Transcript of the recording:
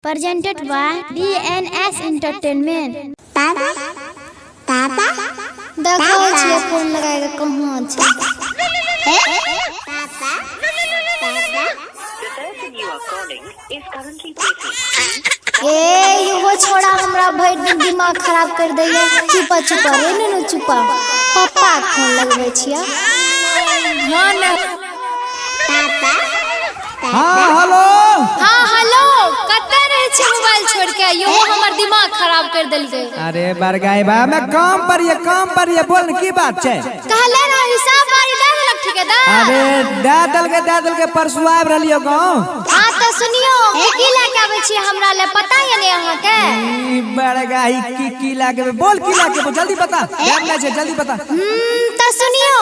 presented by DNS Entertainment। देखो छिए phone लगाएगा कहाँ छै ए युवा छोड़ा हमरा भर दिन दिमाग खराब कर दैया। चुपा चुपा रे नु चुपा पापा फोन लगबै छिया। हाँ हेलो। हां हेलो कतै रहे छी मोबाइल छोड़ के यो हमर दिमाग खराब कर देलकै। अरे बरगाई बा मैं काम पर ये बोल न की बात छै। कहले ना हिसाब बारी दे देलक ठेकेदार। अरे दे दल के परसू आब रहलियो गांव। हां त सुनियो की लेके आबै छी हमरा ले पता है ने अहाँ के। ई बरगाई की लागे बोल की लागे जल्दी बता। टाइम नै छै जल्दी बता। त सुनियो